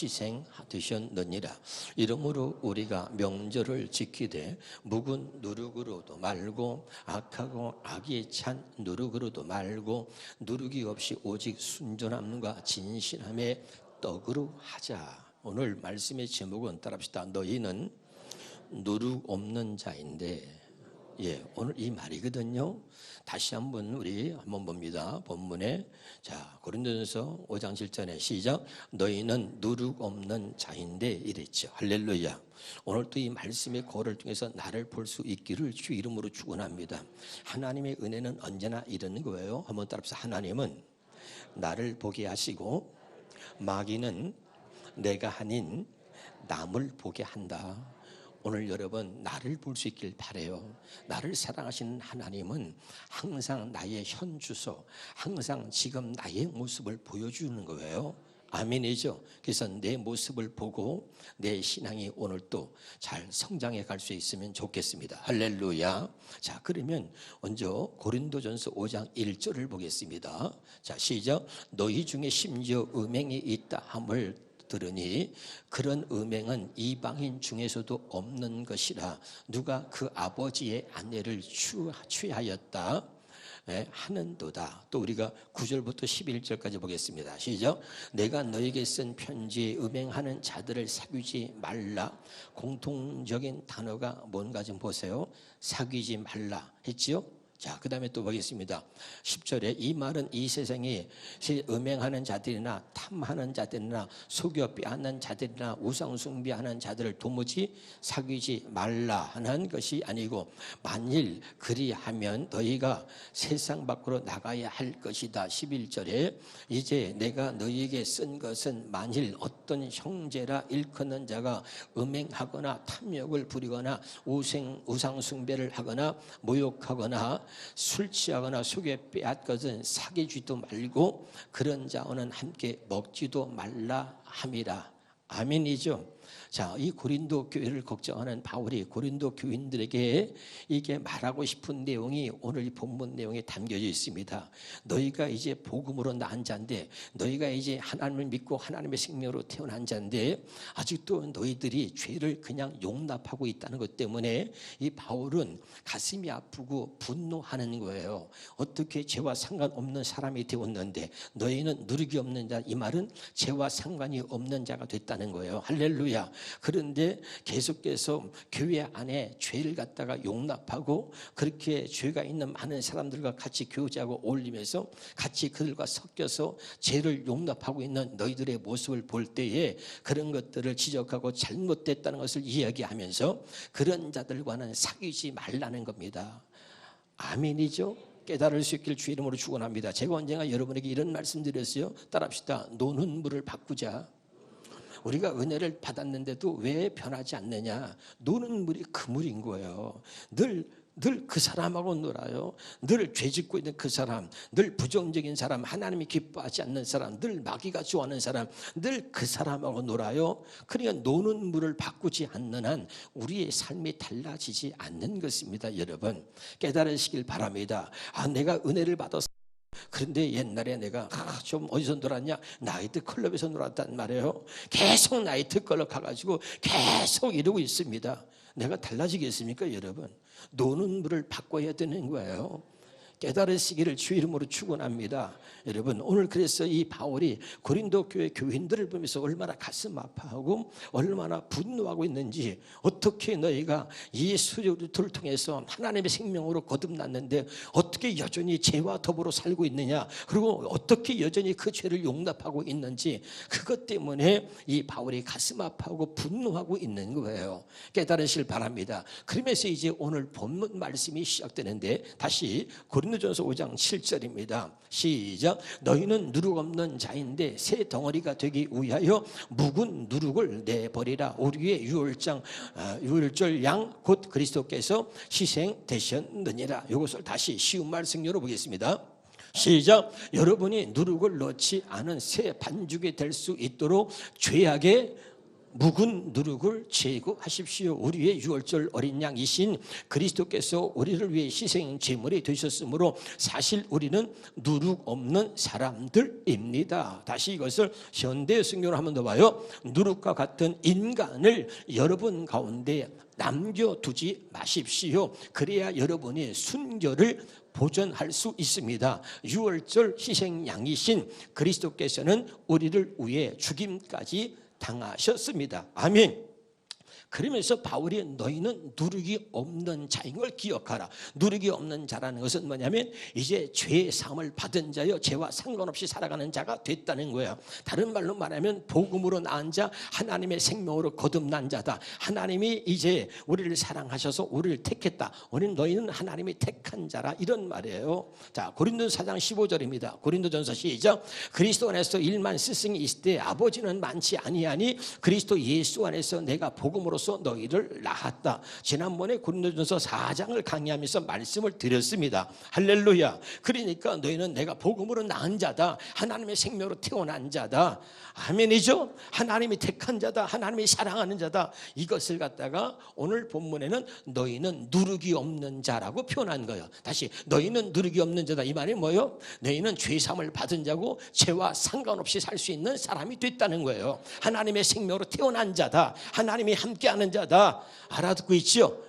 희생되셨느니라. 이러므로 우리가 명절을 지키되 묵은 누룩으로도 말고 악하고 악에 찬 누룩으로도 말고 누룩이 없이 오직 순전함과 진실함의 떡으로 하자. 오늘 말씀의 제목은 따라합시다. 너희는 누룩 없는 자인데, 오늘 이 말이거든요. 다시 한번 우리 한번 봅니다. 본문에 고린도전서 5장 7절에 시작. 너희는 누룩 없는 자인데 이랬죠. 할렐루야. 오늘 또 이 말씀의 거를 통해서 나를 볼 수 있기를 주 이름으로 축원합니다. 하나님의 은혜는 언제나 이러는 거예요. 한번 따라합시다. 하나님은 나를 보게 하시고 마귀는 내가 아닌 남을 보게 한다. 오늘 여러분 나를 볼 수 있길 바라요. 나를 사랑하시는 하나님은 항상 나의 현주소, 항상 지금 나의 모습을 보여주는 거예요. 아멘이죠. 그래서 내 모습을 보고 내 신앙이 오늘 또 잘 성장해 갈 수 있으면 좋겠습니다. 할렐루야. 자, 그러면 먼저 고린도전서 5장 1절을 보겠습니다. 자, 시작. 너희 중에 심지어 음행이 있다 함을 들으니 그런 음행은 이방인 중에서도 없는 것이라. 누가 그 아버지의 아내를 취하였다 하는도다. 또 우리가 9절부터 11절까지 보겠습니다. 시작. 내가 너에게 쓴 편지에 음행하는 자들을 사귀지 말라. 공통적인 단어가 뭔가 좀 보세요. 사귀지 말라 했지요. 자, 그 다음에 또 보겠습니다. 10절에 이 말은 이 세상에 음행하는 자들이나 탐하는 자들이나 속여 빼앗는 자들이나 우상숭배하는 자들을 도무지 사귀지 말라 하는 것이 아니고 만일 그리하면 너희가 세상 밖으로 나가야 할 것이다. 11절에 이제 내가 너희에게 쓴 것은 만일 어떤 형제라 일컫는 자가 음행하거나 탐욕을 부리거나 우상숭배를 하거나 모욕하거나 술 취하거나 속여 빼앗거든 사귀지도 말고 그런 자와는 함께 먹지도 말라 함이라. 아멘이죠. 자, 이 고린도 교회를 걱정하는 바울이 고린도 교인들에게 이게 말하고 싶은 내용이 오늘 이 본문 내용에 담겨져 있습니다. 너희가 이제 복음으로 난 자인데, 너희가 이제 하나님을 믿고 하나님의 생명으로 태어난 자인데 아직도 너희들이 죄를 그냥 용납하고 있다는 것 때문에 이 바울은 가슴이 아프고 분노하는 거예요. 어떻게 죄와 상관없는 사람이 되었는데 너희는 누룩이 없는 자. 이 말은 죄와 상관이 없는 자가 됐다는 거예요. 할렐루야. 그런데 계속해서 교회 안에 죄를 갖다가 용납하고 그렇게 죄가 있는 많은 사람들과 같이 교제하고 어울리면서 같이 그들과 섞여서 죄를 용납하고 있는 너희들의 모습을 볼 때에 그런 것들을 지적하고 잘못됐다는 것을 이야기하면서 그런 자들과는 사귀지 말라는 겁니다. 아멘이죠. 깨달을 수 있길 주 이름으로 축원합니다. 제가 언젠가 여러분에게 이런 말씀 드렸어요. 따라합시다. 노는 물을 바꾸자. 우리가 은혜를 받았는데도 왜 변하지 않느냐. 노는 물이 그 물인 거예요. 늘 그 사람하고 놀아요. 늘 죄짓고 있는 그 사람, 늘 부정적인 사람, 하나님이 기뻐하지 않는 사람, 늘 마귀가 좋아하는 사람, 늘 그 사람하고 놀아요. 그러니까 노는 물을 바꾸지 않는 한 우리의 삶이 달라지지 않는 것입니다. 여러분 깨달으시길 바랍니다. 내가 은혜를 받아서 그런데 옛날에 내가 좀 어디서 놀았냐? 나이트클럽에서 놀았단 말이에요. 계속 나이트클럽 가가지고 계속 이러고 있습니다. 내가 달라지겠습니까 여러분? 노는 물을 바꿔야 되는 거예요. 깨달으시기를 주 이름으로 축원합니다. 여러분 오늘 그래서 이 바울이 고린도 교회 교인들을 보면서 얼마나 가슴 아파하고 얼마나 분노하고 있는지, 어떻게 너희가 예수를 통해서 하나님의 생명으로 거듭났는데 어떻게 여전히 죄와 더불어 살고 있느냐, 그리고 어떻게 여전히 그 죄를 용납하고 있는지, 그것 때문에 이 바울이 가슴 아파하고 분노하고 있는 거예요. 깨달으실 바랍니다. 그러면서 이제 오늘 본문 말씀이 시작되는데 다시 고린도전서 5장 7절입니다. 시작. 너희는 누룩 없는 자인데 새 덩어리가 되기 위하여 묵은 누룩을 내버리라. 우리의 유월절 양 곧 그리스도께서 희생되셨느니라. 이것을 다시 쉬운 말씀으로 보겠습니다. 시작. 여러분이 누룩을 넣지 않은 새 반죽이 될 수 있도록 죄악에 묵은 누룩을 제거하십시오. 우리의 유월절 어린 양이신 그리스도께서 우리를 위해 희생 제물이 되셨으므로 사실 우리는 누룩 없는 사람들입니다. 다시 이것을 현대 성경으로 한 번 더 봐요. 누룩과 같은 인간을 여러분 가운데 남겨두지 마십시오. 그래야 여러분의 순결을 보존할 수 있습니다. 유월절 희생 양이신 그리스도께서는 우리를 위해 죽임까지 당하셨습니다. 아멘. 그러면서 바울이 너희는 누룩이 없는 자인 걸 기억하라. 누룩이 없는 자라는 것은 뭐냐면 이제 죄의 사함을 받은 자여 죄와 상관없이 살아가는 자가 됐다는 거예요. 다른 말로 말하면 복음으로 낳은 자, 하나님의 생명으로 거듭난 자다. 하나님이 이제 우리를 사랑하셔서 우리를 택했다. 우리는 너희는 하나님이 택한 자라, 이런 말이에요. 자, 고린도서 4장 15절입니다. 고린도전서 시작. 그리스도 안에서 일만 스승이 있을 때 아버지는 많지 아니하니 그리스도 예수 안에서 내가 복음으로 너희를 낳았다. 지난번에 고린도전서 4장을 강의하면서 말씀을 드렸습니다. 할렐루야. 그러니까 너희는 내가 복음으로 낳은 자다. 하나님의 생명으로 태어난 자다. 아멘이죠. 하나님이 택한 자다. 하나님이 사랑하는 자다. 이것을 갖다가 오늘 본문에는 너희는 누룩이 없는 자라고 표현한 거예요. 다시 너희는 누룩이 없는 자다. 이 말이 뭐예요? 너희는 죄사함을 받은 자고 죄와 상관없이 살 수 있는 사람이 됐다는 거예요. 하나님의 생명으로 태어난 자다. 하나님이 함께하는 자다. 알아듣고 있죠?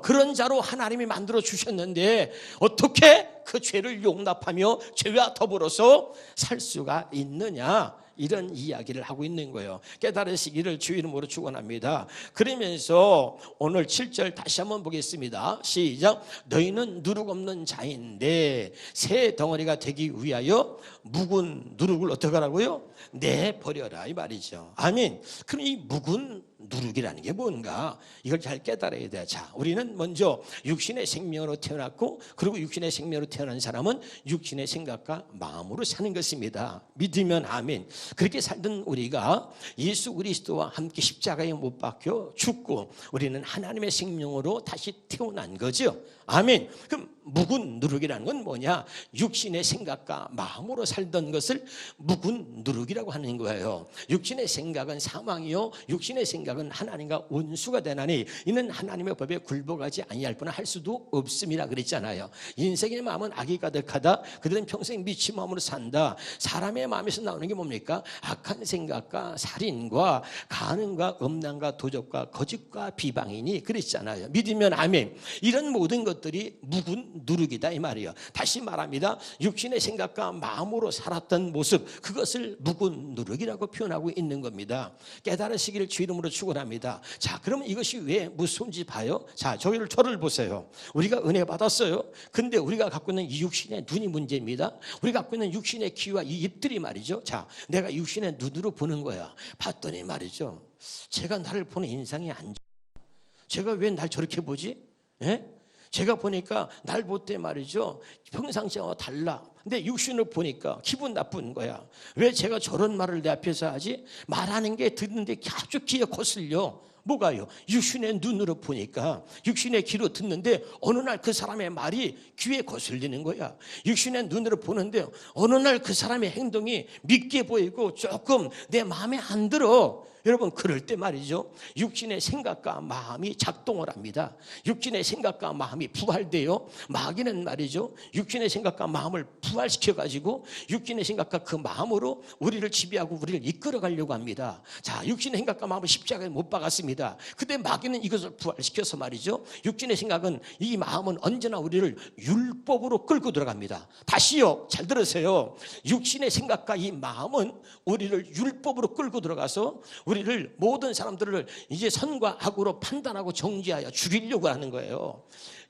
그런 자로 하나님이 만들어 주셨는데 어떻게 그 죄를 용납하며 죄와 더불어서 살 수가 있느냐, 이런 이야기를 하고 있는 거예요. 깨달으시기를 주 이름으로 축원합니다. 그러면서 오늘 7절 다시 한번 보겠습니다. 시작. 너희는 누룩 없는 자인데 새 덩어리가 되기 위하여 묵은 누룩을 어떻게 하라고요? 내버려라, 이 말이죠. 아멘. 그럼 이 묵은 누룩이라는 게 뭔가, 이걸 잘 깨달아야 돼. 자, 우리는 먼저 육신의 생명으로 태어났고, 그리고 육신의 생명으로 태어난 사람은 육신의 생각과 마음으로 사는 것입니다. 믿으면 아멘. 그렇게 살던 우리가 예수 그리스도와 함께 십자가에 못 박혀 죽고 우리는 하나님의 생명으로 다시 태어난 거죠. 아멘. 그럼 묵은 누룩이라는 건 뭐냐? 육신의 생각과 마음으로 살던 것을 묵은 누룩이라고 하는 거예요. 육신의 생각은 사망이요, 육신의 생각은 하나님과 원수가 되나니 이는 하나님의 법에 굴복하지 아니할 뿐 할 수도 없음이라 그랬잖아요. 인생의 마음은 악이 가득하다. 그들은 평생 미친 마음으로 산다. 사람의 마음에서 나오는 게 뭡니까? 악한 생각과 살인과 간음과 음란과 도적과 거짓과 비방이니 그랬잖아요. 믿으면 아멘. 이런 모든 것들이 묵은 누룩이다, 이 말이에요. 다시 말합니다. 육신의 생각과 마음으로 살았던 모습, 그것을 묵은 누룩이라고 표현하고 있는 겁니다. 깨달으시기를 주 이름으로 축원합니다. 자, 그러면 이것이 왜 무서운지 봐요. 자, 저를 보세요. 우리가 은혜 받았어요. 근데 우리가 갖고 있는 이 육신의 눈이 문제입니다. 우리가 갖고 있는 육신의 귀와 이 입들이 말이죠. 자, 내가 육신의 눈으로 보는 거야. 봤더니 말이죠, 제가 나를 보는 인상이 안 좋아. 제가 왜 날 저렇게 보지? 예? 제가 보니까 날 볼 때 말이죠, 평상시와 달라. 근데 육신을 보니까 기분 나쁜 거야. 왜 제가 저런 말을 내 앞에서 하지? 말하는 게 듣는데 아주 귀에 거슬려. 뭐가요? 육신의 눈으로 보니까, 육신의 귀로 듣는데 어느 날 그 사람의 말이 귀에 거슬리는 거야. 육신의 눈으로 보는데 어느 날 그 사람의 행동이 믿게 보이고 조금 내 마음에 안 들어. 여러분, 그럴 때 말이죠, 육신의 생각과 마음이 작동을 합니다. 육신의 생각과 마음이 부활돼요. 마귀는 말이죠, 육신의 생각과 마음을 부활시켜가지고 육신의 생각과 그 마음으로 우리를 지배하고 우리를 이끌어가려고 합니다. 자, 육신의 생각과 마음을 십자가에 못 박았습니다. 근데 마귀는 이것을 부활시켜서 말이죠, 육신의 생각은, 이 마음은 언제나 우리를 율법으로 끌고 들어갑니다. 다시요, 잘 들으세요. 육신의 생각과 이 마음은 우리를 율법으로 끌고 들어가서 우리를, 모든 사람들을 이제 선과 악으로 판단하고 정죄하여 죽이려고 하는 거예요.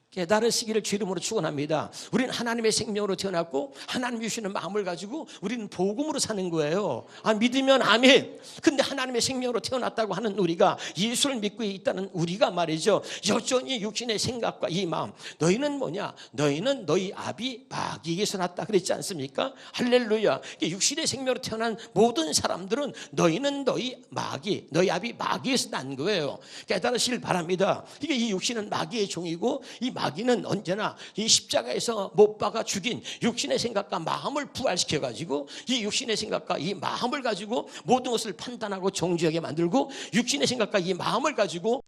깨달으시기를 주 이름으로 축원합니다. 우리는 하나님의 생명으로 태어났고 하나님 주시는 마음을 가지고 우리는 복음으로 사는 거예요. 믿으면 아멘. 근데 하나님의 생명으로 태어났다고 하는 우리가, 예수를 믿고 있다는 우리가 말이죠, 여전히 육신의 생각과 이 마음, 너희는 뭐냐? 너희는 너희 아비 마귀에게서 났다 그랬지 않습니까? 할렐루야. 육신의 생명으로 태어난 모든 사람들은 너희는 너희 마귀, 너희 아비 마귀에서 난 거예요. 깨달으시길 바랍니다. 이게 이 육신은 마귀의 종이고 이 마귀는 언제나 이 십자가에서 못 박아 죽인 육신의 생각과 마음을 부활시켜가지고 이 육신의 생각과 이 마음을 가지고 모든 것을 판단하고 정죄하게 만들고 육신의 생각과 이 마음을 가지고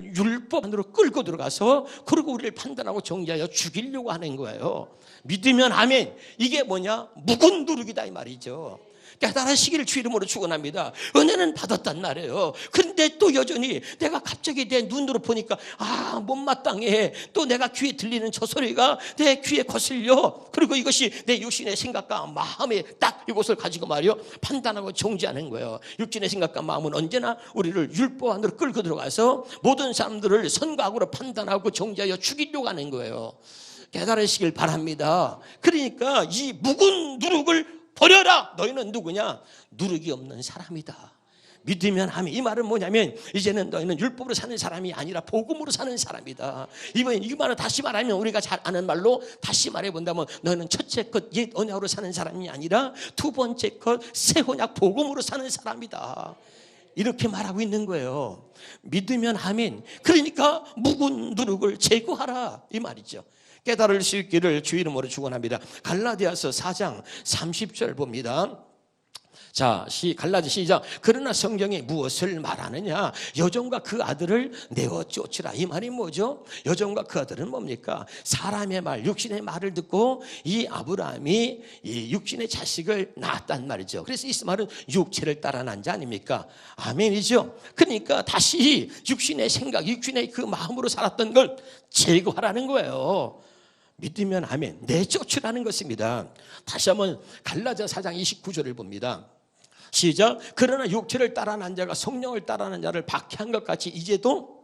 율법 안으로 끌고 들어가서 그리고 우리를 판단하고 정죄하여 죽이려고 하는 거예요. 믿으면 아멘. 이게 뭐냐? 묵은 누룩이다 이 말이죠. 깨달으시기를 주 이름으로 축원합니다. 은혜는 받았단 말이에요. 그런데 또 여전히 내가 갑자기 내 눈으로 보니까 못마땅해. 또 내가 귀에 들리는 저 소리가 내 귀에 거슬려. 그리고 이것이 내 육신의 생각과 마음에 딱 이것을 가지고 말이요 판단하고 정죄하는 거예요. 육신의 생각과 마음은 언제나 우리를 율법 안으로 끌고 들어가서 모든 사람들을 선과 악으로 판단하고 정죄하여 죽이려고 하는 거예요. 깨달으시길 바랍니다. 그러니까 이 묵은 누룩을 버려라. 너희는 누구냐? 누룩이 없는 사람이다. 믿으면 하면 이 말은 뭐냐면 이제는 너희는 율법으로 사는 사람이 아니라 복음으로 사는 사람이다. 이 말은 다시 말하면 우리가 잘 아는 말로 다시 말해본다면 너희는 첫째 것 옛 언약으로 사는 사람이 아니라 두 번째 것 새 언약 복음으로 사는 사람이다. 이렇게 말하고 있는 거예요. 믿으면 아멘. 그러니까 묵은 누룩을 제거하라 이 말이죠. 깨달을 수 있기를 주 이름으로 축원합니다. 갈라디아서 4장 30절 봅니다. 자, 갈라디 시작. 그러나 성경이 무엇을 말하느냐? 여종과 그 아들을 내어 쫓으라. 이 말이 뭐죠? 여종과 그 아들은 뭡니까? 사람의 말, 육신의 말을 듣고 이 아브라함이 이 육신의 자식을 낳았단 말이죠. 그래서 이 말은 육체를 따라 난 자 아닙니까? 아멘이죠. 그러니까 다시 육신의 생각, 육신의 그 마음으로 살았던 걸 제거하라는 거예요. 믿으면 아멘. 내쫓으라는 것입니다. 다시 한번 갈라디아 4장 29절을 봅니다. 시작. 그러나 육체를 따라 난 자가 성령을 따라 난 자를 박해한 것 같이 이제도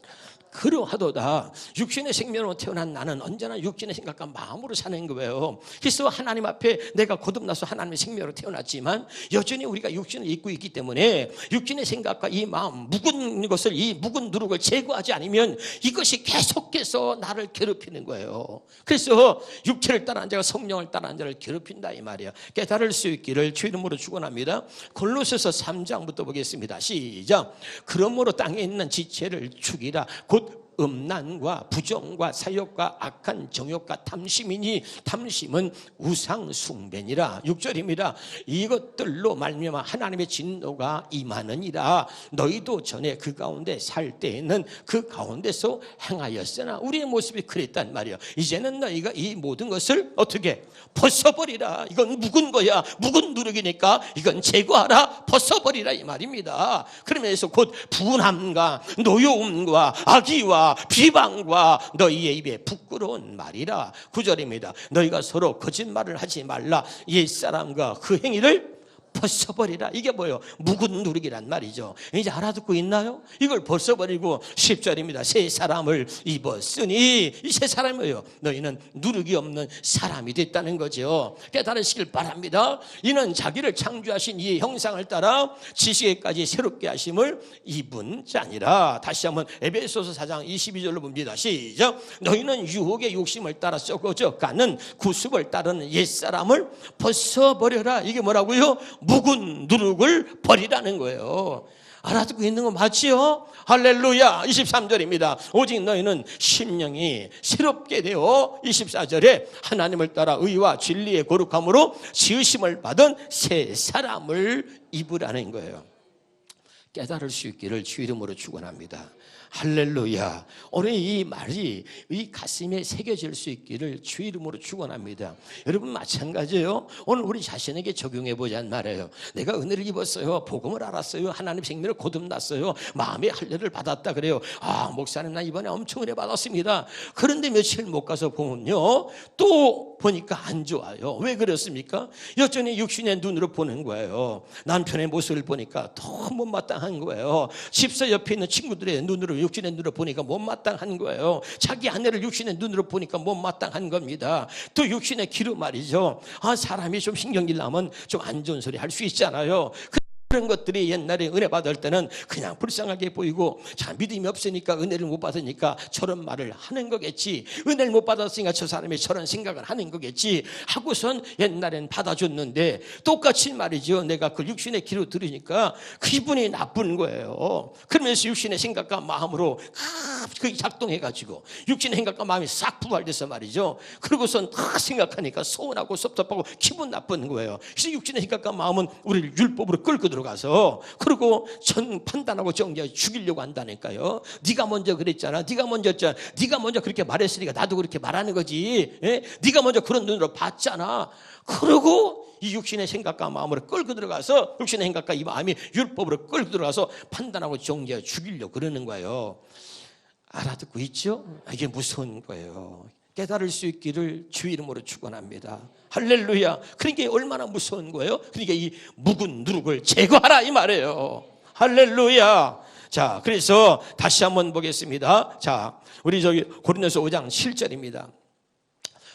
그러하도다. 육신의 생명으로 태어난 나는 언제나 육신의 생각과 마음으로 사는 거예요. 그래서 하나님 앞에 내가 거듭나서 하나님의 생명으로 태어났지만 여전히 우리가 육신을 입고 있기 때문에 육신의 생각과 이 마음 묵은 것을 이 묵은 누룩을 제거하지 않으면 이것이 계속해서 나를 괴롭히는 거예요. 그래서 육체를 따라한 자가 성령을 따라한 자를 괴롭힌다 이 말이야. 깨달을 수 있기를 주 이름으로 축원합니다. 골로새서 3장부터 보겠습니다. 시작. 그러므로 땅에 있는 지체를 죽이라. 곧 음란과 부정과 사욕과 악한 정욕과 탐심이니 탐심은 우상 숭배니라. 6절입니다. 이것들로 말미암아 하나님의 진노가 임하느니라. 너희도 전에 그 가운데 살 때에는 그 가운데서 행하였으나 우리의 모습이 그랬단 말이야. 이제는 너희가 이 모든 것을 어떻게 벗어버리라. 이건 묵은 거야. 묵은 누룩이니까 이건 제거하라. 벗어버리라 이 말입니다. 그러면서 곧 분함과 노여움과 악의와 비방과 너희의 입에 부끄러운 말이라. 9절입니다. 너희가 서로 거짓말을 하지 말라. 옛사람과 그 행위를 벗어버리라. 이게 뭐예요? 묵은 누룩이란 말이죠. 이제 알아듣고 있나요? 이걸 벗어버리고 10절입니다. 새 사람을 입었으니 이 새 사람이 뭐예요? 너희는 누룩이 없는 사람이 됐다는 거죠. 깨달으시길 바랍니다. 이는 자기를 창조하신 이 형상을 따라 지식에까지 새롭게 하심을 입은 자니라. 다시 한번 에베소서 4장 22절로 봅니다. 시작. 너희는 유혹의 욕심을 따라 썩어져 가는 구습을 따르는 옛사람을 벗어버려라. 이게 뭐라고요? 묵은 누룩을 버리라는 거예요. 알아듣고 있는 거 맞지요? 할렐루야. 23절입니다. 오직 너희는 심령이 새롭게 되어 24절에 하나님을 따라 의와 진리의 거룩함으로 지으심을 받은 새 사람을 입으라는 거예요. 깨달을 수 있기를 주 이름으로 축원합니다. 할렐루야. 오늘 이 말이 이 가슴에 새겨질 수 있기를 주 이름으로 축원합니다. 여러분 마찬가지예요. 오늘 우리 자신에게 적용해 보자는 말이에요. 내가 은혜를 입었어요. 복음을 알았어요. 하나님 생명을 거듭났어요. 마음의 할례를 받았다 그래요. 목사님 나 이번에 엄청 은혜 받았습니다. 그런데 며칠 못 가서 보면요 또 보니까 안 좋아요. 왜 그렇습니까? 여전히 육신의 눈으로 보는 거예요. 남편의 모습을 보니까 더 못마땅한 거예요. 집사 옆에 있는 친구들의 눈으로 육신의 눈으로 보니까 못마땅한 거예요. 자기 아내를 육신의 눈으로 보니까 못마땅한 겁니다. 또 육신의 기로 말이죠. 사람이 좀 신경질 나면 좀 안 좋은 소리 할 수 있잖아요. 그런 것들이 옛날에 은혜 받을 때는 그냥 불쌍하게 보이고, 자, 믿음이 없으니까 은혜를 못 받으니까 저런 말을 하는 거겠지, 은혜를 못 받았으니까 저 사람이 저런 생각을 하는 거겠지 하고선 옛날엔 받아줬는데, 똑같이 말이죠. 내가 그 육신의 귀로 들으니까 기분이 나쁜 거예요. 그러면서 육신의 생각과 마음으로 그게 작동해가지고 육신의 생각과 마음이 싹 부활돼서 말이죠. 그러고선 다 생각하니까 서운하고 섭섭하고 기분 나쁜 거예요. 그래서 육신의 생각과 마음은 우리를 율법으로 끌고 들어가서, 그리고 판단하고 정죄하고 죽이려고 한다니까요. 네가 먼저 그랬잖아, 네가 먼저 했잖아, 네가 먼저 그렇게 말했으니까 나도 그렇게 말하는 거지, 네가 먼저 그런 눈으로 봤잖아. 그러고 이 육신의 생각과 마음으로 끌고 들어가서, 육신의 생각과 이 마음이 율법으로 끌고 들어가서 판단하고 정죄하고 죽이려고 그러는 거예요. 알아듣고 있죠? 이게 무서운 거예요. 깨달을 수 있기를 주 이름으로 축원합니다. 할렐루야. 그러니까 얼마나 무서운 거예요? 그러니까 이 묵은 누룩을 제거하라 이 말이에요. 할렐루야. 자, 그래서 다시 한번 보겠습니다. 자, 우리 고린도서 5장 7절입니다.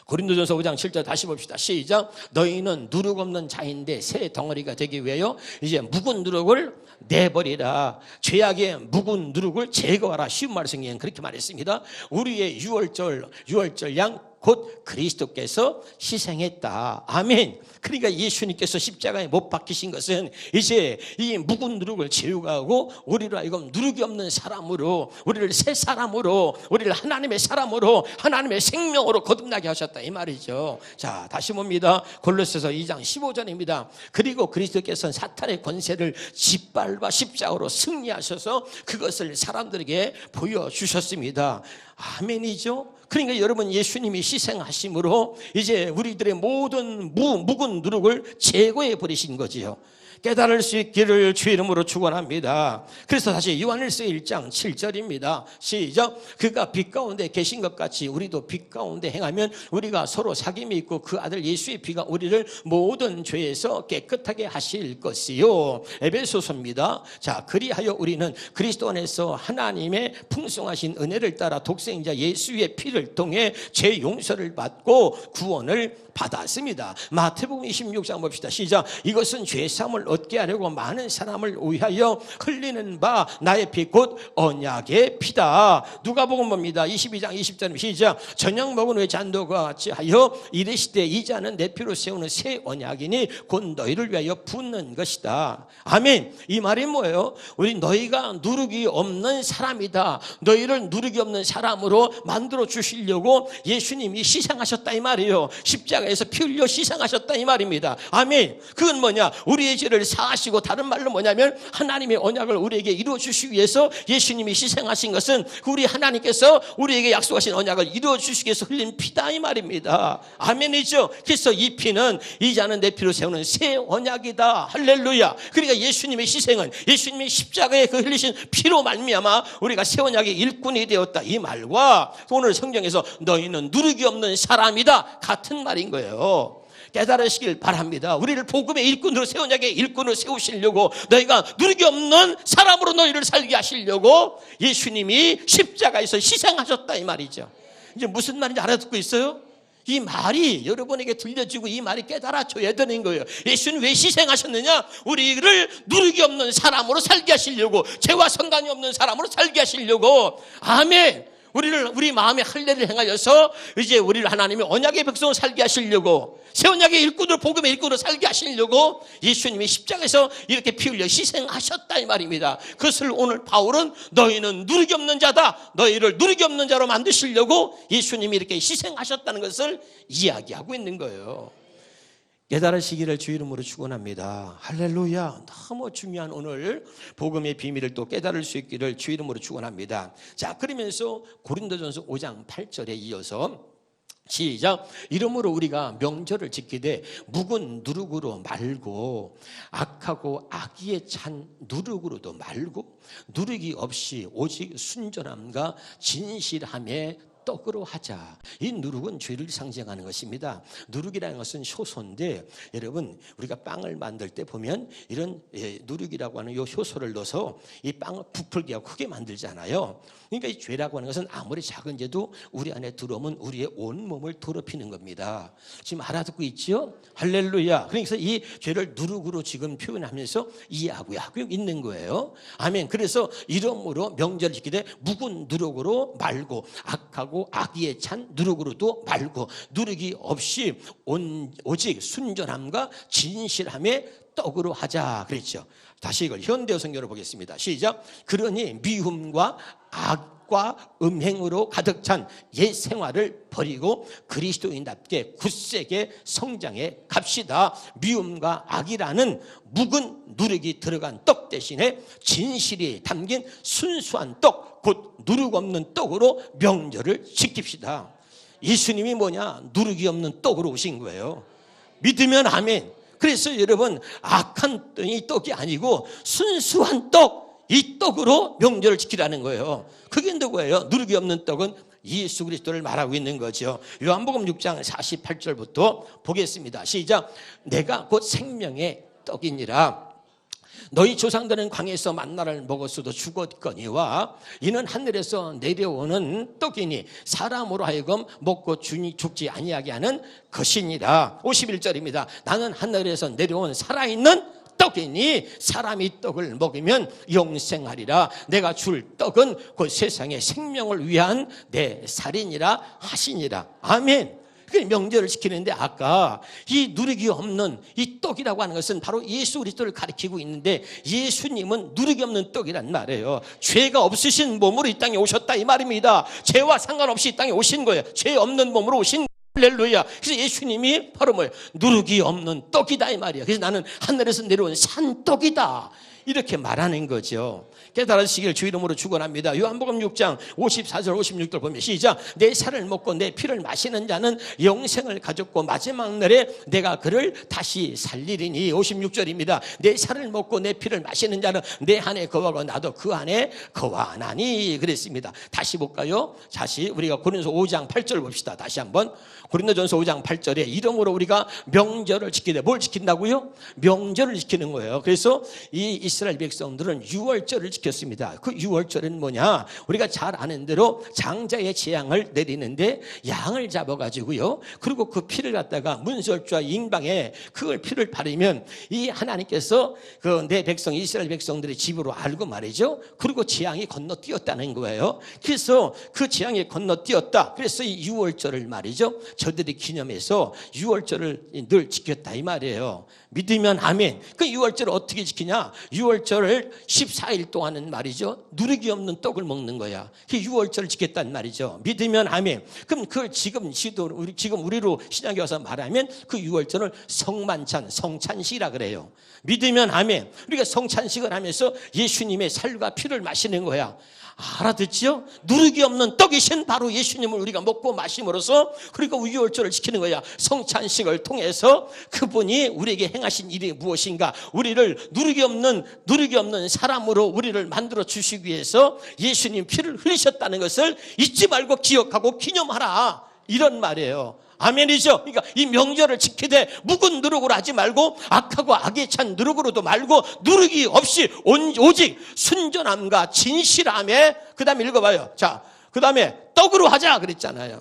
고린도전서 5장 7절 다시 봅시다. 시작. 너희는 누룩 없는 자인데 새 덩어리가 되기 위하여 이제 묵은 누룩을 내버리라. 죄악의 묵은 누룩을 제거하라. 쉬운 말씀이에요. 그렇게 말했습니다. 우리의 유월절 양 곧 그리스도께서 희생했다. 아멘. 그러니까 예수님께서 십자가에 못 박히신 것은 이제 이 묵은 누룩을 제거하고 우리로 하여금 누룩이 없는 사람으로, 우리를 새 사람으로, 우리를 하나님의 사람으로, 하나님의 생명으로 거듭나게 하셨다 이 말이죠. 자, 다시 봅니다. 골로새서 2장 15절입니다. 그리고 그리스도께서는 사탄의 권세를 짓밟아 십자가로 승리하셔서 그것을 사람들에게 보여주셨습니다. 아멘이죠. 그러니까 여러분, 예수님이 희생하심으로 이제 우리들의 모든 묵은 누룩을 제거해 버리신 거지요. 깨달을 수 있기를 주 이름으로 축원합니다. 그래서 다시 요한일서 1장 7절입니다. 시작. 그가 빛 가운데 계신 것 같이 우리도 빛 가운데 행하면 우리가 서로 사귐이 있고 그 아들 예수의 피가 우리를 모든 죄에서 깨끗하게 하실 것이요. 에베소서입니다. 자, 그리하여 우리는 그리스도 안에서 하나님의 풍성하신 은혜를 따라 독생자 예수의 피를 통해 죄 용서를 받고 구원을 받았습니다. 마태복음 26장 봅시다. 시작. 이것은 죄사함을 얻게 하려고 많은 사람을 위하여 흘리는 바 나의 피 곧 언약의 피다. 누가복음 봅니다. 22장 20절 시작. 저녁 먹은 후에 잔도가 같이 하여 이르시되 이 잔은 내 피로 세우는 새 언약이니 곧 너희를 위하여 붓는 것이다. 아멘. 이 말이 뭐예요? 우리 너희가 누룩이 없는 사람이다. 너희를 누룩이 없는 사람으로 만들어 주시려고 예수님이 희생하셨다 이 말이에요. 십자가에서 피 흘려 희생하셨다 이 말입니다. 아멘. 그건 뭐냐? 우리의 죄를 사하시고, 다른 말로 뭐냐면 하나님의 언약을 우리에게 이루어 주시기 위해서 예수님이 희생하신 것은 우리 하나님께서 우리에게 약속하신 언약을 이루어 주시기 위해서 흘린 피다 이 말입니다. 아멘이죠. 그래서 이 피는 이 잔은 내 피로 세우는 새 언약이다. 할렐루야. 그러니까 예수님의 희생은, 예수님의 십자가에 그 흘리신 피로 말미암아 우리가 새 언약의 일꾼이 되었다 이 말과 오늘 성경에서 너희는 누룩이 없는 사람이다 같은 말인 거예요. 깨달으시길 바랍니다. 우리를 복음의 일꾼으로, 새 언약의 일꾼으로 세우시려고, 너희가 누룩이 없는 사람으로 너희를 살게 하시려고 예수님이 십자가에서 희생하셨다 이 말이죠. 이제 무슨 말인지 알아듣고 있어요? 이 말이 여러분에게 들려지고 이 말이 깨달아져야 되는 거예요. 예수는 왜 희생하셨느냐? 우리를 누룩이 없는 사람으로 살게 하시려고, 죄와 상관이 없는 사람으로 살게 하시려고. 아멘. 우리 마음의 할례를 행하여서 이제 우리를 하나님의 언약의 백성으로 살게 하시려고, 새 언약의 일꾼으로, 복음의 일꾼으로 살게 하시려고 예수님이 십자가에서 이렇게 피 흘려 희생하셨다 이 말입니다. 그것을 오늘 바울은 너희는 누룩이 없는 자다, 너희를 누룩이 없는 자로 만드시려고 예수님이 이렇게 희생하셨다는 것을 이야기하고 있는 거예요. 깨달으시기를 주 이름으로 축원합니다. 할렐루야. 너무 중요한 오늘 복음의 비밀을 또 깨달을 수 있기를 주 이름으로 축원합니다. 자, 그러면서 고린도전서 5장 8절에 이어서 시작. 이러므로 우리가 명절을 지키되 묵은 누룩으로 말고 악하고 악의에 찬 누룩으로도 말고 누룩이 없이 오직 순전함과 진실함에 떡으로 하자. 이 누룩은 죄를 상징하는 것입니다. 누룩이라는 것은 효소인데, 여러분 우리가 빵을 만들 때 보면 이런 누룩이라고 하는 이 효소를 넣어서 이 빵을 부풀게 하고 크게 만들잖아요. 그러니까 이 죄라고 하는 것은 아무리 작은 죄도 우리 안에 들어오면 우리의 온 몸을 더럽히는 겁니다. 지금 알아듣고 있죠? 할렐루야. 그래서 이 죄를 누룩으로 지금 표현하면서 이해하고 있는 거예요. 아멘. 그래서 이러므로 명절을 지키되 묵은 누룩으로 말고 악하고 악의에 찬 누룩으로도 말고 누룩이 없이 오직 순전함과 진실함의 떡으로 하자 그랬죠. 다시 이걸 현대어 성경으로 보겠습니다. 시작. 그러니 미움과 악과 음행으로 가득 찬 옛 생활을 버리고 그리스도인답게 굳세게 성장해 갑시다. 미움과 악이라는 묵은 누룩이 들어간 떡 대신에 진실이 담긴 순수한 떡, 곧 누룩 없는 떡으로 명절을 지킵시다. 예수님이 뭐냐? 누룩이 없는 떡으로 오신 거예요. 믿으면 아멘. 그래서 여러분 악한 이 떡이 아니고 순수한 떡, 이 떡으로 명절을 지키라는 거예요. 그게 누구예요? 누룩이 없는 떡은 예수 그리스도를 말하고 있는 거죠. 요한복음 6장 48절부터 보겠습니다. 시작. 내가 곧 생명의 떡이니라. 너희 조상들은 광야에서 만나를 먹었어도 죽었거니와 이는 하늘에서 내려오는 떡이니 사람으로 하여금 먹고 죽지 아니하게 하는 것이니라. 51절입니다. 나는 하늘에서 내려온 살아있는 떡이니 사람이 떡을 먹으면 영생하리라. 내가 줄 떡은 곧 세상의 생명을 위한 내 살이니라 하시니라. 아멘. 명절을 지키는데 아까 이 누룩이 없는 이 떡이라고 하는 것은 바로 예수 그리스도를 가리키고 있는데, 예수님은 누룩이 없는 떡이란 말이에요. 죄가 없으신 몸으로 이 땅에 오셨다 이 말입니다. 죄와 상관없이 이 땅에 오신 거예요. 죄 없는 몸으로 오신 할렐루야. 그래서 예수님이 바로 뭐예요? 누룩이 없는 떡이다 이 말이야. 그래서 나는 하늘에서 내려온 산떡이다 이렇게 말하는 거죠. 깨달으시길 주 이름으로 축원합니다. 요한복음 6장 54절 56절 보면 시작. 내 살을 먹고 내 피를 마시는 자는 영생을 가졌고 마지막 날에 내가 그를 다시 살리리니. 56절입니다. 내 살을 먹고 내 피를 마시는 자는 내 안에 거하고 나도 그 안에 거하나니 그랬습니다. 다시 볼까요? 다시 우리가 고린도전서 5장 8절 봅시다. 다시 한번 고린도전서 5장 8절에 이러므로 우리가 명절을 지키되 뭘 지킨다고요? 명절을 지키는 거예요. 그래서 이 이스라엘 백성들은 유월절을 지켰습니다. 그 유월절은 뭐냐? 우리가 잘 아는 대로 장자의 재앙을 내리는데 양을 잡아가지고요. 그리고 그 피를 갖다가 문설주와 인방에 그걸 피를 바르면 이 하나님께서 그 내 백성 이스라엘 백성들의 집으로 알고 말이죠. 그리고 재앙이 건너뛰었다는 거예요. 그래서 그 재앙이 건너뛰었다. 그래서 이 유월절을 말이죠. 저들이 기념해서 유월절을 늘 지켰다 이 말이에요. 믿으면 아멘. 그 유월절을 어떻게 지키냐? 유월절을 14일 동안은 말이죠. 누룩이 없는 떡을 먹는 거야. 그 유월절을 지켰단 말이죠. 믿으면 아멘. 그럼 그걸 지금 우리로 신약에 와서 말하면 그 유월절을 성만찬, 성찬식이라 그래요. 믿으면 아멘. 우리가 성찬식을 하면서 예수님의 살과 피를 마시는 거야. 알아듣지요? 누룩이 없는 떡이신 바로 예수님을 우리가 먹고 마심으로써 그리고 유월절을 지키는 거야. 성찬식을 통해서 그분이 우리에게 행하신 일이 무엇인가, 우리를 누룩이 없는 사람으로 우리를 만들어 주시기 위해서 예수님 피를 흘리셨다는 것을 잊지 말고 기억하고 기념하라 이런 말이에요. 아멘이죠. 그러니까 이 명절을 지키되 묵은 누룩으로 하지 말고 악하고 악에 찬 누룩으로도 말고 누룩이 없이 오직 순전함과 진실함에, 그 다음에 읽어봐요. 자, 그 다음에 떡으로 하자 그랬잖아요.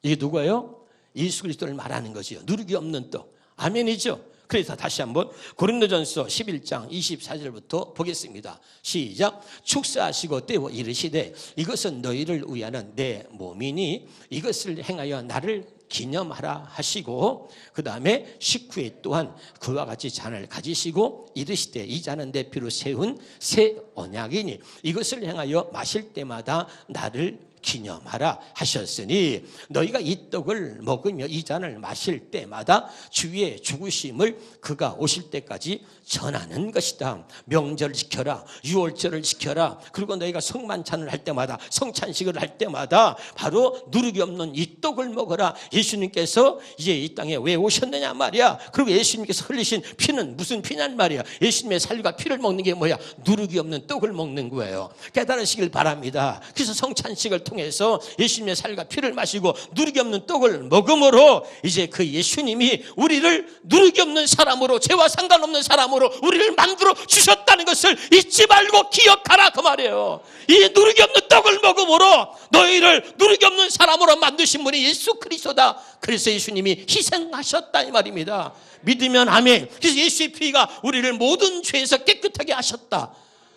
이게 누구예요? 예수 그리스도를 말하는 것이요. 누룩이 없는 떡. 아멘이죠. 그래서 다시 한번 고린도전서 11장 24절부터 보겠습니다. 시작. 축사하시고 떼어 이르시되 이것은 너희를 위하는 내 몸이니 이것을 행하여 나를 기념하라 하시고, 그 다음에 19회 또한 그와 같이 잔을 가지시고 이르시되 이 잔은 내 피로 세운 새 언약이니 이것을 행하여 마실 때마다 나를 기념하라 하셨으니 너희가 이 떡을 먹으며 이 잔을 마실 때마다 주의 죽으심을 그가 오실 때까지 전하는 것이다. 명절을 지켜라, 유월절을 지켜라. 그리고 너희가 성만찬을 할 때마다, 성찬식을 할 때마다 바로 누룩이 없는 이 떡을 먹어라. 예수님께서 이제 이 땅에 왜 오셨느냐 말이야. 그리고 예수님께서 흘리신 피는 무슨 피냔 말이야. 예수님의 살과 피를 먹는 게 뭐야? 누룩이 없는 떡을 먹는 거예요. 깨달으시길 바랍니다. 그래서 성찬식을 통해서 예수님의 살과 피를 마시고 누룩이 없는 떡을 먹음으로 이제 그 예수님이 우리를 누룩이 없는 사람으로, 죄와 상관없는 사람으로 우리를 만들어 주셨다는 것을 잊지 말고 기억하라 그 말이에요. 이 누룩이 없는 떡을 먹음으로 너희를 누룩이 없는 사람으로 만드신 분이 예수 그리스도다. 그래서 예수님이 희생하셨다 이 말입니다. 믿으면 아멘. 그래서 예수의 피가 우리를 모든 죄에서 깨끗하게 하셨다.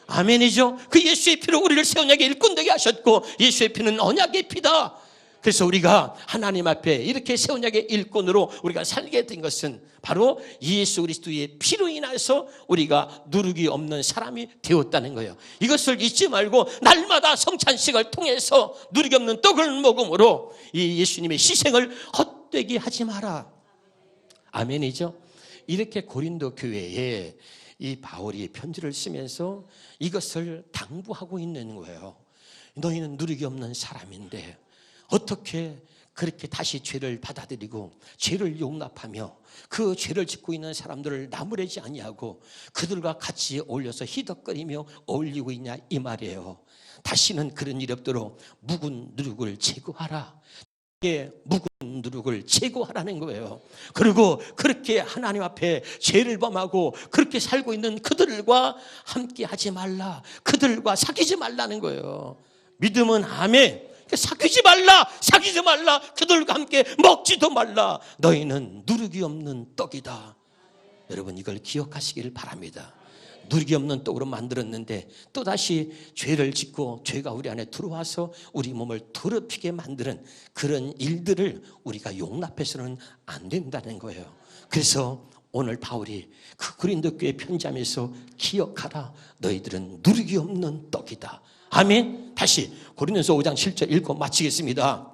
아멘이죠. 그 예수의 피로 우리를 새 언약의 일꾼 되게 하셨고, 예수의 피는 언약의 피다. 그래서 우리가 하나님 앞에 이렇게 새 언약의 일꾼으로 우리가 살게 된 것은 바로 예수 그리스도의 피로 인해서 우리가 누룩이 없는 사람이 되었다는 거예요. 이것을 잊지 말고 날마다 성찬식을 통해서 누룩이 없는 떡을 먹음으로 이 예수님의 희생을 헛되게 하지 마라. 아멘이죠. 이렇게 고린도 교회에 이 바울이 편지를 쓰면서 이것을 당부하고 있는 거예요. 너희는 누룩이 없는 사람인데 어떻게 그렇게 다시 죄를 받아들이고 죄를 용납하며 그 죄를 짓고 있는 사람들을 나무래지 아니하고 그들과 같이 어울려서 희덕거리며 어울리고 있냐 이 말이에요. 다시는 그런 일이 없도록 묵은 누룩을 제거하라. 묵은 누룩을 제거하라는 거예요. 그리고 그렇게 하나님 앞에 죄를 범하고 그렇게 살고 있는 그들과 함께 하지 말라. 그들과 사귀지 말라는 거예요. 믿음은 아멘. 사귀지 말라. 그들과 함께 먹지도 말라. 너희는 누룩이 없는 떡이다. 여러분 이걸 기억하시길 바랍니다. 누룩이 없는 떡으로 만들었는데 또다시 죄를 짓고 죄가 우리 안에 들어와서 우리 몸을 더럽히게 만드는 그런 일들을 우리가 용납해서는 안 된다는 거예요. 그래서 오늘 바울이 그 고린도 교회 편지하면서 기억하라. 너희들은 누룩이 없는 떡이다. 아멘. 다시 고린도서 5장 7절 읽고 마치겠습니다.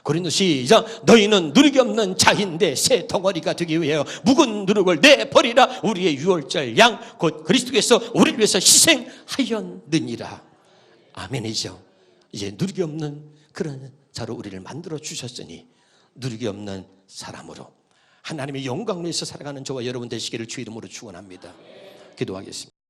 고린도 시작. 너희는 누룩이 없는 자인데 새 덩어리가 되기 위하여 묵은 누룩을 내버리라. 우리의 유월절 양 곧 그리스도께서 우리를 위해서 희생하였느니라. 아멘이죠. 이제 누룩이 없는 그런 자로 우리를 만들어 주셨으니 누룩이 없는 사람으로 하나님의 영광을 위해서 살아가는 저와 여러분 되시기를 주 이름으로 축원합니다. 기도하겠습니다.